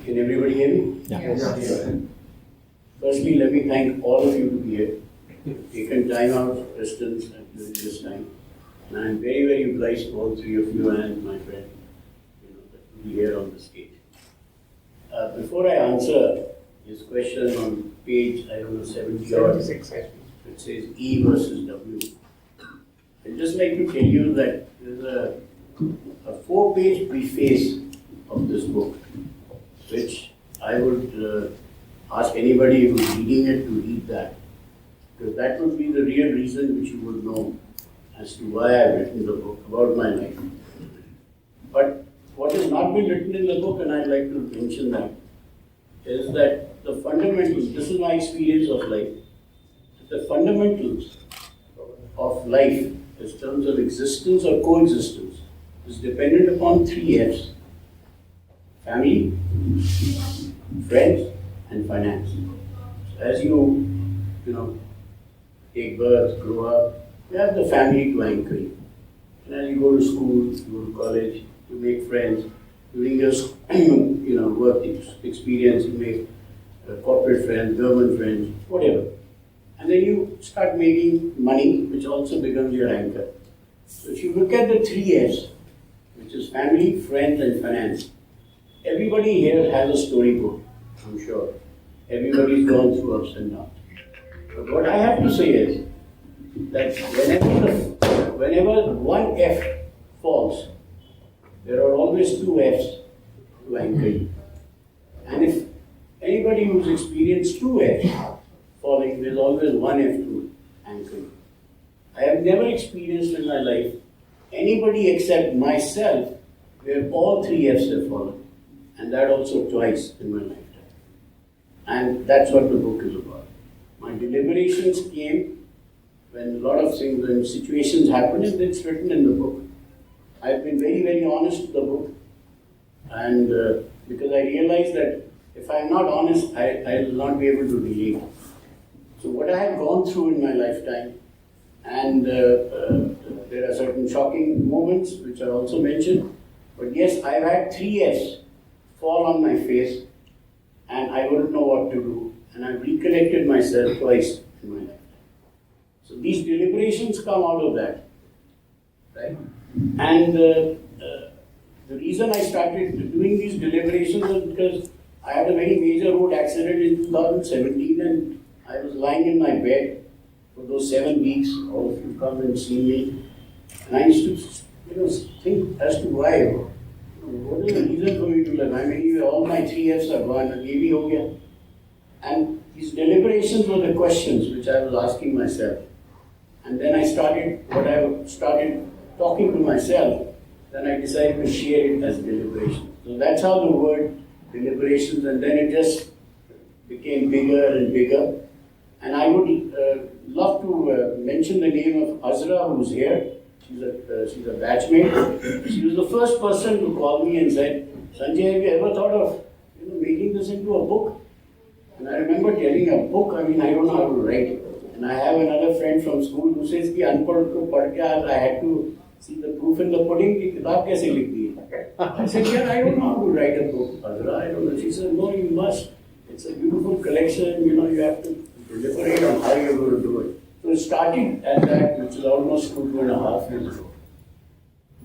Can everybody hear me? Yeah. Firstly, let me thank all of you to be here. Taken time out of distance and during this time. And I'm very, very obliged to all three of you and my friend, that will be here on the stage. Before I answer his question on page, 70 or 76, I think. it says E versus W. I'd just like to tell you that there's a 4-page preface of this book, which I would ask anybody who's reading it to read that, because that would be the real reason which you would know as to why I've written the book about my life. But what has not been written in the book, and I'd like to mention that, is that the fundamentals, this is my experience of life, the fundamentals of life in terms of existence or coexistence is dependent upon 3 F's: family, friends, and finance. So as you take birth, grow up, you have the family to anchor you. And as you go to school, you go to college, you make friends. During your work experience, you make corporate friends, government friends, whatever. And then you start making money, which also becomes your anchor. So if you look at the 3 F's, which is family, friends, and finance, everybody here has a storybook, I'm sure. Everybody's gone through ups and downs. But what I have to say is that whenever one F falls, there are always 2 F's to anchor you. And if anybody who's experienced 2 F's falling, there's always 1 F to anchor you. I have never experienced in my life anybody except myself where all 3 F's have fallen. And that also twice in my lifetime. And that's what the book is about. My deliberations came when a lot of things, when situations happen, and it's written in the book. I've been very, very honest with the book. And because I realized that if I'm not honest, I will not be able to relate. So what I have gone through in my lifetime, and there are certain shocking moments which are also mentioned, but yes, I've had 3 F's fall on my face, and I wouldn't know what to do, and I've recollected myself twice in my lifetime. So these deliberations come out of that, right? And the reason I started doing these deliberations was because I had a very major road accident in 2017, and I was lying in my bed for those 7 weeks. All of you come and see me, and I used to, think as to why. What is the reason for me to live? I mean, all my 3 F's are gone, and maybe ho gaya. And these deliberations were the questions which I was asking myself. And then I started talking to myself. Then I decided to share it as deliberation. So that's how the word deliberations, and then it just became bigger and bigger. And I would love to mention the name of Azra, who's here. She's a batchmate. She was the first person to call me and said, "Sanjay, have you ever thought of making this into a book?" And I remember telling a book, I don't know how to write. And I have another friend from school who says कि अनपढ़ को पढ़ के I had to see the proof in the pudding कि किताब कैसे लिख दी है. I said, "Yeah, I don't know how to write a book, Azra. I don't know." She said, "No, you must. It's a beautiful collection. You have to deliberate on how you're going to do it." So it started at that, which is almost 2.5 years ago.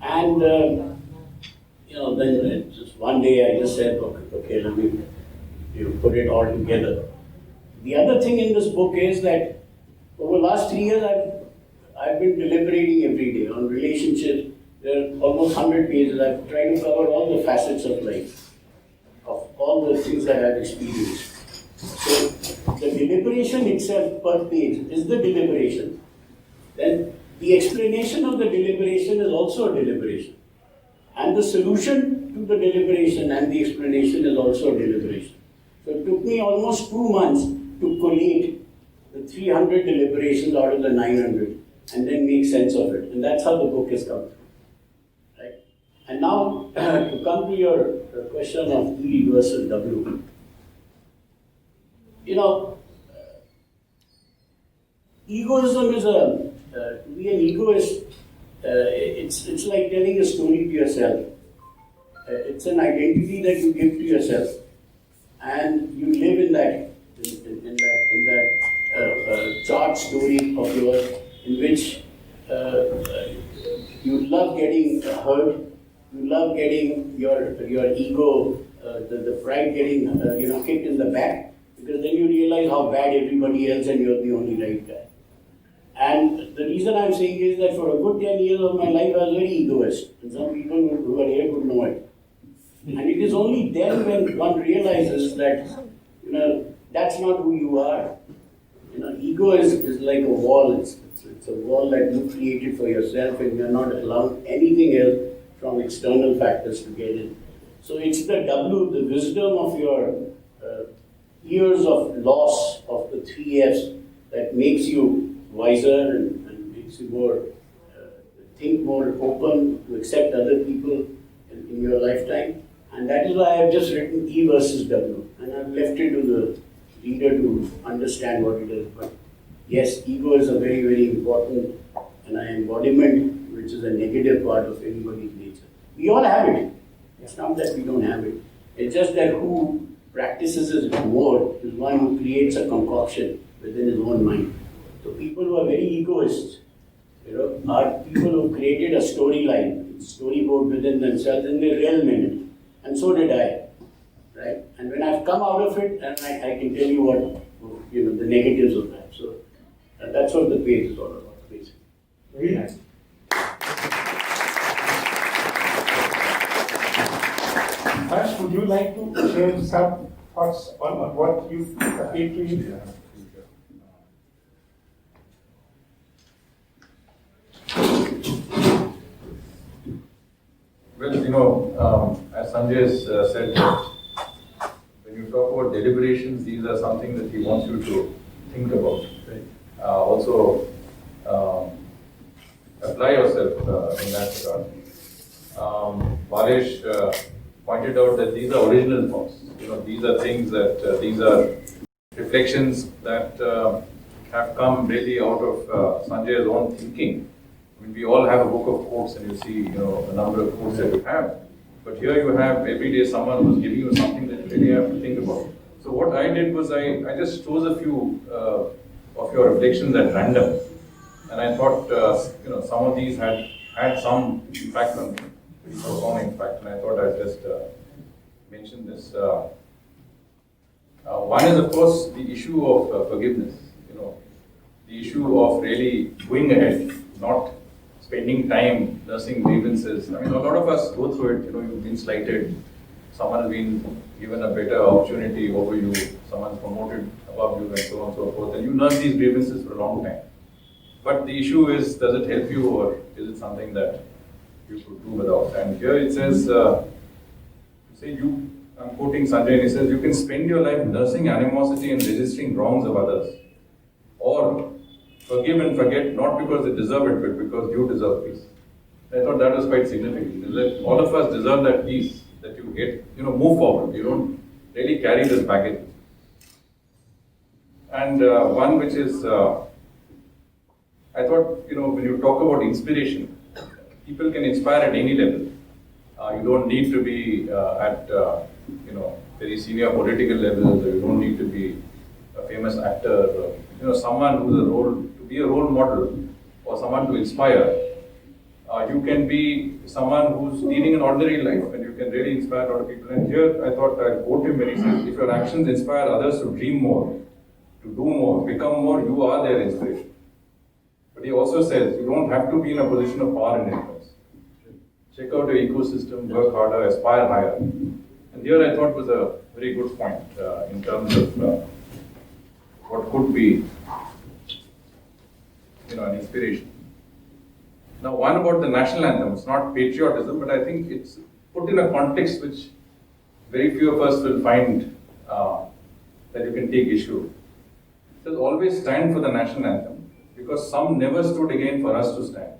And, then just one day I just said, okay, let me put it all together. The other thing in this book is that over the last 3 years, I've been deliberating every day on relationships. There are almost 100 pages. I've tried to cover all the facets of life, of all the things that I've experienced. So the deliberation itself per page is the deliberation. Then the explanation of the deliberation is also a deliberation. And the solution to the deliberation and the explanation is also a deliberation. So it took me almost 2 months to collate the 300 deliberations out of the 900 and then make sense of it. And that's how the book has come through. Right? And now to come to your question of E versus W. Egoism is to be an egoist, it's like telling a story to yourself. It's an identity that you give to yourself. and you live in that chart story of yours, in which you love getting hurt, you love getting your ego, the pride getting kicked in the back, because then you realize how bad everybody else and you're the only right guy. And the reason I'm saying is that for a good 10 years of my life I was very egoist, and some people who are here would know it. And it is only then when one realizes that that's not who you are. Ego is like a wall. It's a wall that you created for yourself, and you're not allowing anything else from external factors to get in. So it's the wisdom of your years of loss of the 3 F's that makes you wiser and makes you more think more open to accept other people in your lifetime. And that is why I've just written E versus W, and I've left it to the reader to understand what it is. But yes, ego is a very, very important embodiment, which is a negative part of anybody's nature. We all have it. It's not that we don't have it. It's just that who practices it more is one who creates a concoction within his own mind. So people who are very egoists, are people who created a storyline, storyboard within themselves, and they realm in it. And so did I, right? And when I've come out of it, and I can tell you what, the negatives of that. So that's what the page is all about, basically. Very nice. Harsh, would you like to share some thoughts on what you appealed to you? Well, as Sanjay said, when you talk about deliberations, these are something that he wants you to think about. Right. Also, apply yourself in that regard. Balesh pointed out that these are original thoughts. These are things that, these are reflections that have come really out of Sanjay's own thinking. I mean, we all have a book of quotes, and you see, a number of quotes that you have. But here you have every day someone who's giving you something that you really have to think about. So what I did was I just chose a few of your reflections at random, and I thought, some of these had some impact on me, pretty profound impact, and I thought I'd just mention this. One is, of course, the issue of forgiveness. The issue of really going ahead, not spending time nursing grievances. I mean, a lot of us go through it. You've been slighted, someone has been given a better opportunity over you, someone's promoted above you, and so on and so forth. And you nurse these grievances for a long time. But the issue is, does it help you, or is it something that you could do without? And here it says, I'm quoting Sanjay, and he says, you can spend your life nursing animosity and registering wrongs of others, or forgive and forget, not because they deserve it, but because you deserve peace. I thought that was quite significant. That all of us deserve that peace, that you get, move forward. You don't really carry this baggage. And one which is, I thought, when you talk about inspiration, people can inspire at any level. You don't need to be at, very senior political levels, or you don't need to be a famous actor, or, someone who's to be a role model, or someone to inspire. You can be someone who's leading an ordinary life, and you can really inspire a lot of people. And here I thought I'd quote him when he says, if your actions inspire others to dream more, to do more, become more, you are their inspiration. But he also says, you don't have to be in a position of power and influence. Check out your ecosystem, work harder, aspire higher. And here I thought was a very good point in terms of what could be, an inspiration. Now, one about the national anthem, it's not patriotism, but I think it's put in a context which very few of us will find that you can take issue. It says, always stand for the national anthem, because some never stood again for us to stand.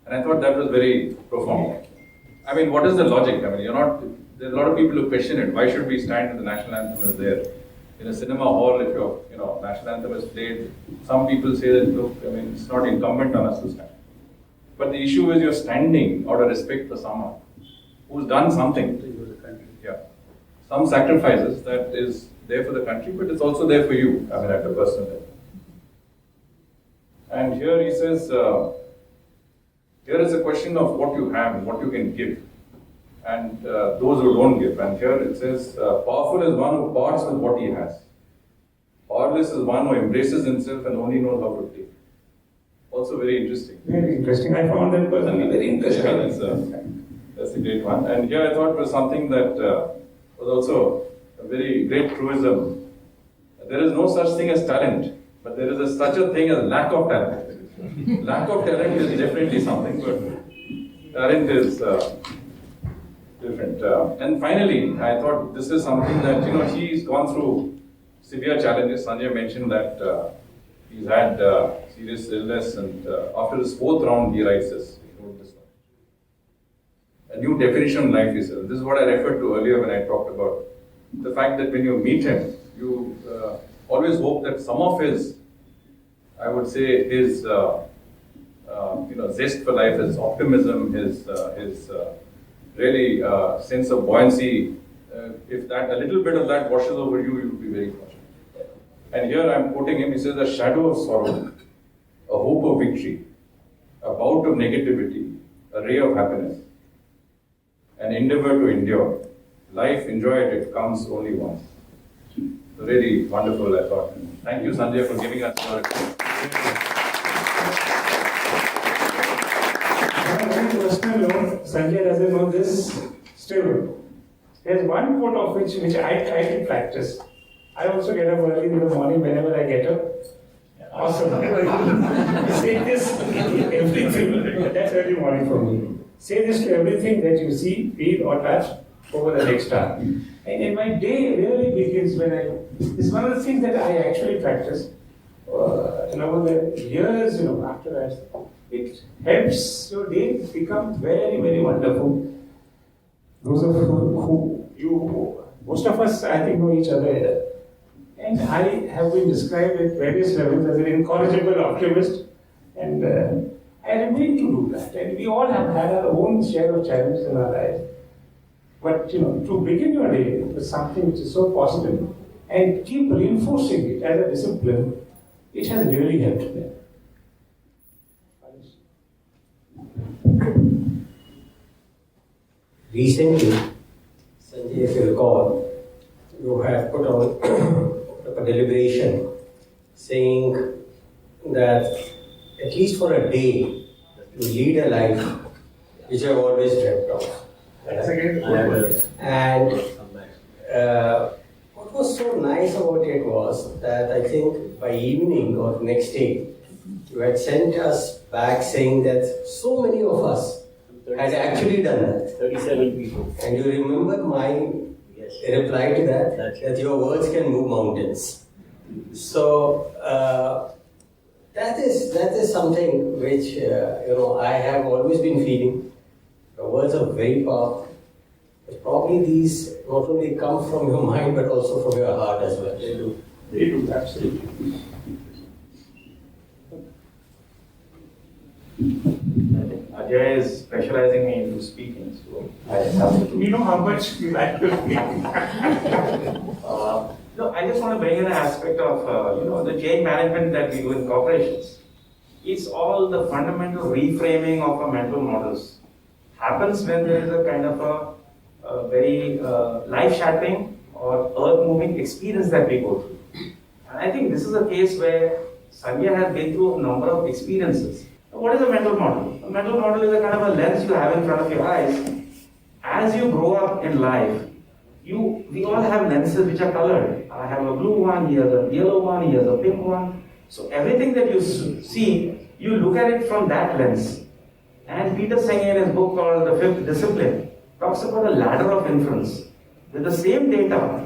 And I thought that was very profound. I mean, what is the logic? I mean, there are a lot of people who question it. Why should we stand when the national anthem is there? In a cinema hall, if your national anthem is played, some people say that, look, it's not incumbent on us to stand. But the issue is you're standing out of respect for someone who's done something. Yeah. some sacrifices that is there for the country, but it's also there for you, I mean, at a personal level. And here he says, here is a question of what you have and what you can give, and those who don't give. And here it says, powerful is one who parts with what he has. Powerless is one who embraces himself and only knows how to take. Also very interesting. Very interesting. I found that personally very interesting. Yeah, that's a great one. And here I thought was something that was also a very great truism. There is no such thing as talent, but there is such a thing as lack of talent. Lack of talent is definitely something, but talent is different. And finally, I thought this is something that, he's gone through severe challenges. Sanjay mentioned that he's had serious illness, and after his 4th round, he writes this. He wrote this one. A new definition of life, he said. This is what I referred to earlier when I talked about the fact that when you meet him, you always hope that some of his, I would say, his zest for life, his optimism, his really sense of buoyancy, if that a little bit of that washes over you, you will be very fortunate. And here I am quoting him. He says, "A shadow of sorrow, a hope of victory, a bout of negativity, a ray of happiness, an endeavor to endure. Life, enjoy it, it comes only once." So really wonderful, I thought. Thank you, Sanjay, for giving us your On a very personal note, Sanjay doesn't know this still. There's one quote of which I try to practice. I also get up early in the morning whenever I get up. Awesome. Say this everything. That's early morning for me. Say this to everything that you see, feel, or touch over the next hour. And my day really begins when it's one of the things that I actually practice. Over the years, after that, it helps your day become very, very wonderful. Those of most of us, I think, know each other here. And I have been described at various levels as an incorrigible optimist, and I remain to do that. And we all have had our own share of challenges in our lives. But to begin your day with something which is so positive and keep reinforcing it as a discipline, it has really helped me. Recently, Sanjay, if you recall, you had put on a deliberation saying that at least for a day, you lead a life which I've always dreamt of. That's a great point. And what was so nice about it was that I think by evening or next day, you had sent us back saying that so many of us had actually done that. 37 people. And you remember my reply to that your words can move mountains. So that is something which I have always been feeling. The words are very powerful. But probably these not only come from your mind but also from your heart as well. They do. They do, absolutely. Ajay is pressurizing me into speaking, so I just have to. We know how much you like to speak. No, I just want to bring in an aspect of the change management that we do in corporations. It's all the fundamental reframing of our mental models. Happens when there is a kind of a very life-shattering or earth-moving experience that we go through. And I think this is a case where Sanjay has been through a number of experiences. What is a mental model? A mental model is a kind of a lens you have in front of your eyes. As you grow up in life, we all have lenses which are colored. I have a blue one, he has a yellow one, he has a pink one. So everything that you see, you look at it from that lens. And Peter Senge in his book called The Fifth Discipline talks about a ladder of inference. With the same data,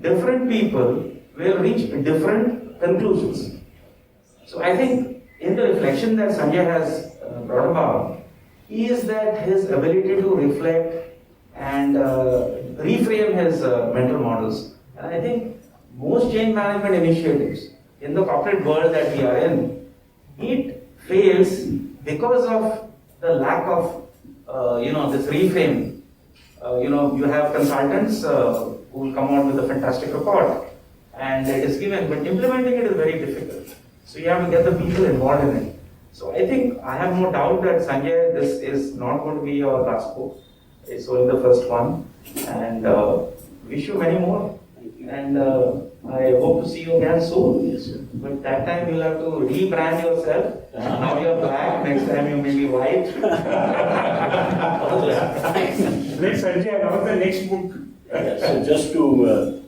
different people will reach different conclusions. So I think in the reflection that Sanjay has brought about is that his ability to reflect and reframe his mental models. And I think most change management initiatives in the corporate world that we are in, it fails because of the lack of this reframing. You have consultants who will come out with a fantastic report, and it is given, but implementing it is very difficult. So you have to get the people involved in it. So I think I have no doubt that Sanjay, this is not going to be your last book. It's only the first one, and wish you many more. And I hope to see you again soon. Yes, sir. But that time you'll have to rebrand yourself. Now you're black, next time you may be white. Let Sanjay announce the next book. So just to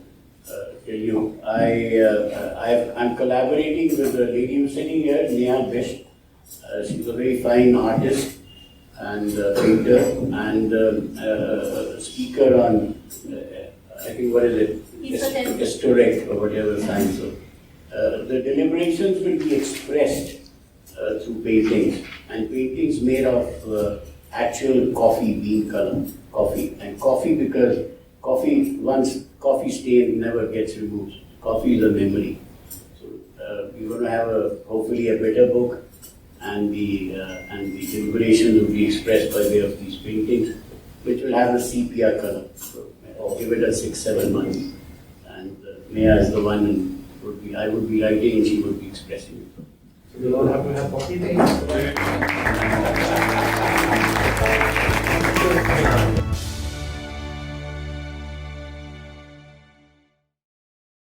tell you, I'm collaborating with a lady who's sitting here, Neha Best. She's a very fine artist and painter and speaker on, I think, what is it? Historic or whatever science. So, the deliberations will be expressed through paintings, and paintings made of actual coffee bean color, coffee. And coffee, because coffee, once coffee stain never gets removed. Coffee is a memory. So we're going to have hopefully a better book, and the deliberations will be expressed by way of these paintings, which will have a sepia color. So I'll give it a 6-7 months. And Neha is the one, and I would be writing and she would be expressing it. So we'll all have to have coffee days.